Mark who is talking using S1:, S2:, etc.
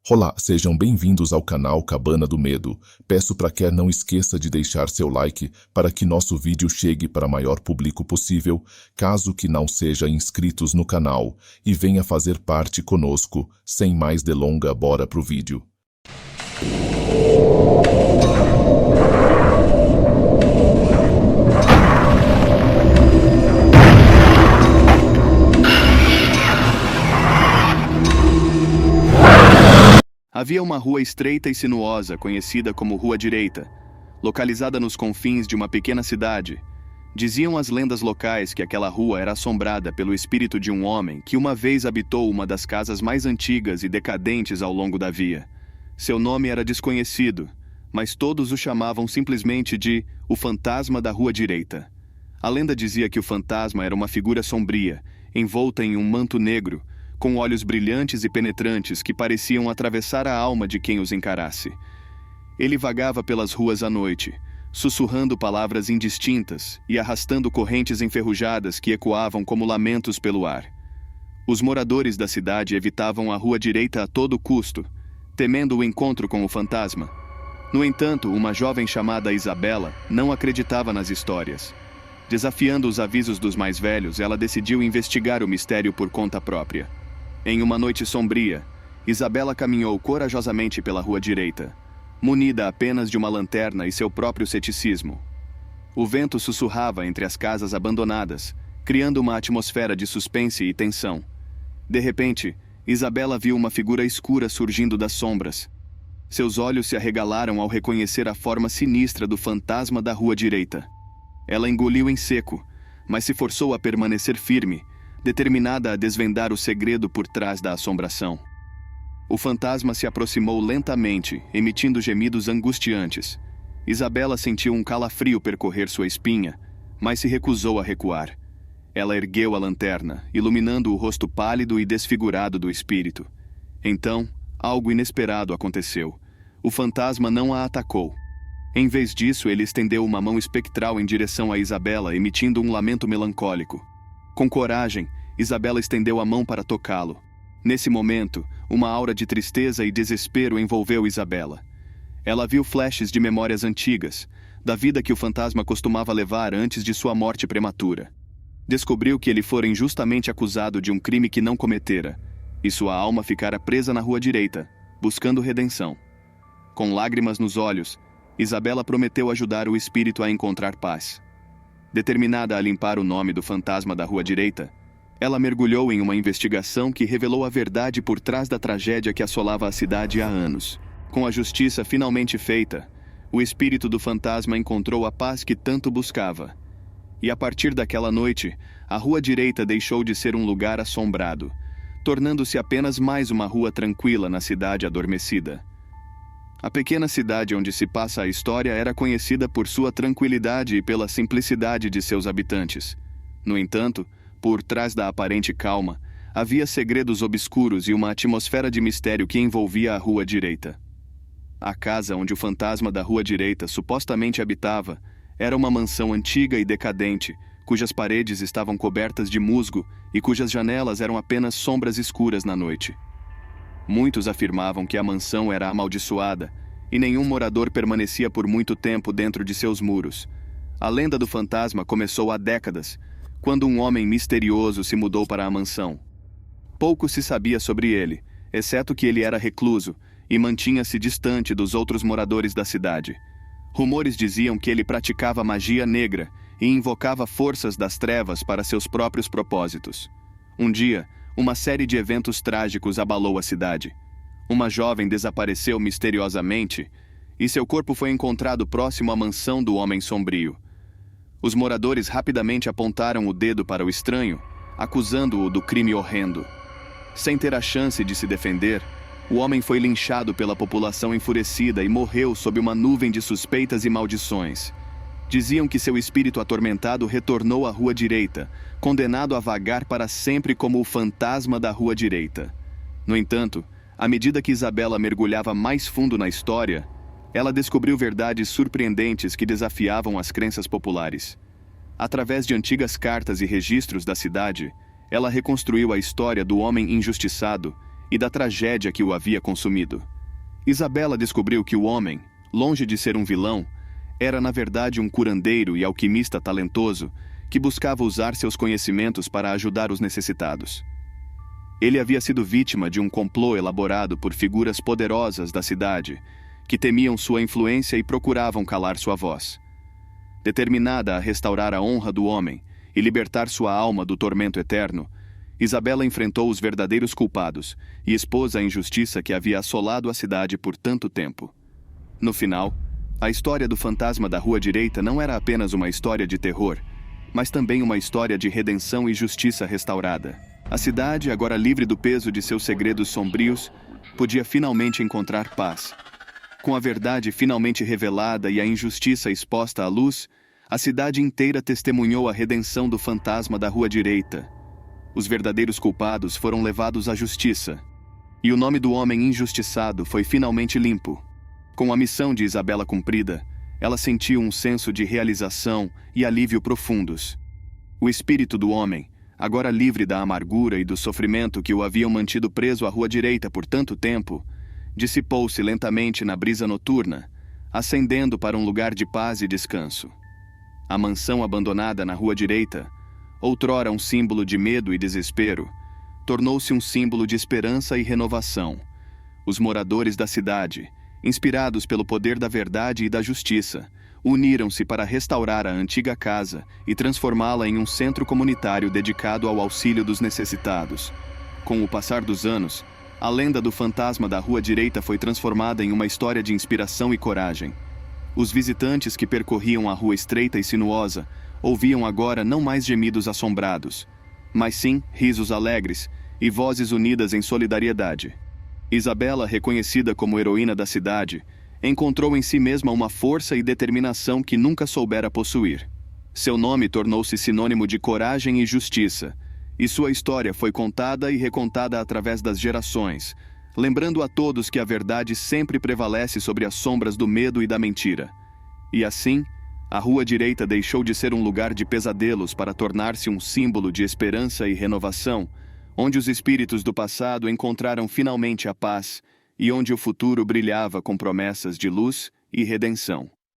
S1: Olá, sejam bem-vindos ao canal Cabana do Medo. Peço para que não esqueça de deixar seu like para que nosso vídeo chegue para maior público possível, caso que não seja inscritos no canal, e venha fazer parte conosco. Sem mais delonga, bora pro vídeo.
S2: Havia uma rua estreita e sinuosa, conhecida como Rua Direita, localizada nos confins de uma pequena cidade. Diziam as lendas locais que aquela rua era assombrada pelo espírito de um homem que uma vez habitou uma das casas mais antigas e decadentes ao longo da via. Seu nome era desconhecido, mas todos o chamavam simplesmente de o Fantasma da Rua Direita. A lenda dizia que o fantasma era uma figura sombria, envolta em um manto negro, com olhos brilhantes e penetrantes que pareciam atravessar a alma de quem os encarasse. Ele vagava pelas ruas à noite, sussurrando palavras indistintas e arrastando correntes enferrujadas que ecoavam como lamentos pelo ar. Os moradores da cidade evitavam a Rua Direita a todo custo, temendo o encontro com o fantasma. No entanto, uma jovem chamada Isabela não acreditava nas histórias. Desafiando os avisos dos mais velhos, ela decidiu investigar o mistério por conta própria. Em uma noite sombria, Isabela caminhou corajosamente pela Rua Direita, munida apenas de uma lanterna e seu próprio ceticismo. O vento sussurrava entre as casas abandonadas, criando uma atmosfera de suspense e tensão. De repente, Isabela viu uma figura escura surgindo das sombras. Seus olhos se arregalaram ao reconhecer a forma sinistra do fantasma da Rua Direita. Ela engoliu em seco, mas se forçou a permanecer firme, determinada a desvendar o segredo por trás da assombração. O fantasma se aproximou lentamente, emitindo gemidos angustiantes. Isabela sentiu um calafrio percorrer sua espinha, mas se recusou a recuar. Ela ergueu a lanterna, iluminando o rosto pálido e desfigurado do espírito. Então, algo inesperado aconteceu. O fantasma não a atacou. Em vez disso, ele estendeu uma mão espectral em direção a Isabela, emitindo um lamento melancólico. Com coragem, Isabela estendeu a mão para tocá-lo. Nesse momento, uma aura de tristeza e desespero envolveu Isabela. Ela viu flashes de memórias antigas, da vida que o fantasma costumava levar antes de sua morte prematura. Descobriu que ele fora injustamente acusado de um crime que não cometera, e sua alma ficara presa na Rua Direita, buscando redenção. Com lágrimas nos olhos, Isabela prometeu ajudar o espírito a encontrar paz. Determinada a limpar o nome do fantasma da Rua Direita, ela mergulhou em uma investigação que revelou a verdade por trás da tragédia que assolava a cidade há anos. Com a justiça finalmente feita, o espírito do fantasma encontrou a paz que tanto buscava. E a partir daquela noite, a Rua Direita deixou de ser um lugar assombrado, tornando-se apenas mais uma rua tranquila na cidade adormecida. A pequena cidade onde se passa a história era conhecida por sua tranquilidade e pela simplicidade de seus habitantes. No entanto, por trás da aparente calma, havia segredos obscuros e uma atmosfera de mistério que envolvia a Rua Direita. A casa onde o fantasma da Rua Direita supostamente habitava era uma mansão antiga e decadente, cujas paredes estavam cobertas de musgo e cujas janelas eram apenas sombras escuras na noite. Muitos afirmavam que a mansão era amaldiçoada, e nenhum morador permanecia por muito tempo dentro de seus muros. A lenda do fantasma começou há décadas, quando um homem misterioso se mudou para a mansão. Pouco se sabia sobre ele, exceto que ele era recluso e mantinha-se distante dos outros moradores da cidade. Rumores diziam que ele praticava magia negra e invocava forças das trevas para seus próprios propósitos. Um dia, uma série de eventos trágicos abalou a cidade. Uma jovem desapareceu misteriosamente e seu corpo foi encontrado próximo à mansão do Homem Sombrio. Os moradores rapidamente apontaram o dedo para o estranho, acusando-o do crime horrendo. Sem ter a chance de se defender, o homem foi linchado pela população enfurecida e morreu sob uma nuvem de suspeitas e maldições. Diziam que seu espírito atormentado retornou à Rua Direita, condenado a vagar para sempre como o fantasma da Rua Direita. No entanto, à medida que Isabela mergulhava mais fundo na história, ela descobriu verdades surpreendentes que desafiavam as crenças populares. Através de antigas cartas e registros da cidade, ela reconstruiu a história do homem injustiçado, e da tragédia que o havia consumido. Isabela descobriu que o homem, longe de ser um vilão, era na verdade um curandeiro e alquimista talentoso que buscava usar seus conhecimentos para ajudar os necessitados. Ele havia sido vítima de um complô elaborado por figuras poderosas da cidade, que temiam sua influência e procuravam calar sua voz. Determinada a restaurar a honra do homem e libertar sua alma do tormento eterno, Isabela enfrentou os verdadeiros culpados e expôs a injustiça que havia assolado a cidade por tanto tempo. No final, a história do fantasma da Rua Direita não era apenas uma história de terror, mas também uma história de redenção e justiça restaurada. A cidade, agora livre do peso de seus segredos sombrios, podia finalmente encontrar paz. Com a verdade finalmente revelada e a injustiça exposta à luz, a cidade inteira testemunhou a redenção do fantasma da Rua Direita. Os verdadeiros culpados foram levados à justiça, e o nome do homem injustiçado foi finalmente limpo. Com a missão de Isabela cumprida, ela sentiu um senso de realização e alívio profundos. O espírito do homem, agora livre da amargura e do sofrimento que o haviam mantido preso à Rua Direita por tanto tempo, dissipou-se lentamente na brisa noturna, ascendendo para um lugar de paz e descanso. A mansão abandonada na Rua Direita, outrora um símbolo de medo e desespero, tornou-se um símbolo de esperança e renovação. Os moradores da cidade, inspirados pelo poder da verdade e da justiça, uniram-se para restaurar a antiga casa e transformá-la em um centro comunitário dedicado ao auxílio dos necessitados. Com o passar dos anos, a lenda do fantasma da Rua Direita foi transformada em uma história de inspiração e coragem. Os visitantes que percorriam a rua estreita e sinuosa ouviam agora não mais gemidos assombrados, mas sim risos alegres e vozes unidas em solidariedade. Isabela, reconhecida como heroína da cidade, encontrou em si mesma uma força e determinação que nunca soubera possuir. Seu nome tornou-se sinônimo de coragem e justiça, e sua história foi contada e recontada através das gerações, lembrando a todos que a verdade sempre prevalece sobre as sombras do medo e da mentira. E assim, a Rua Direita deixou de ser um lugar de pesadelos para tornar-se um símbolo de esperança e renovação, onde os espíritos do passado encontraram finalmente a paz e onde o futuro brilhava com promessas de luz e redenção.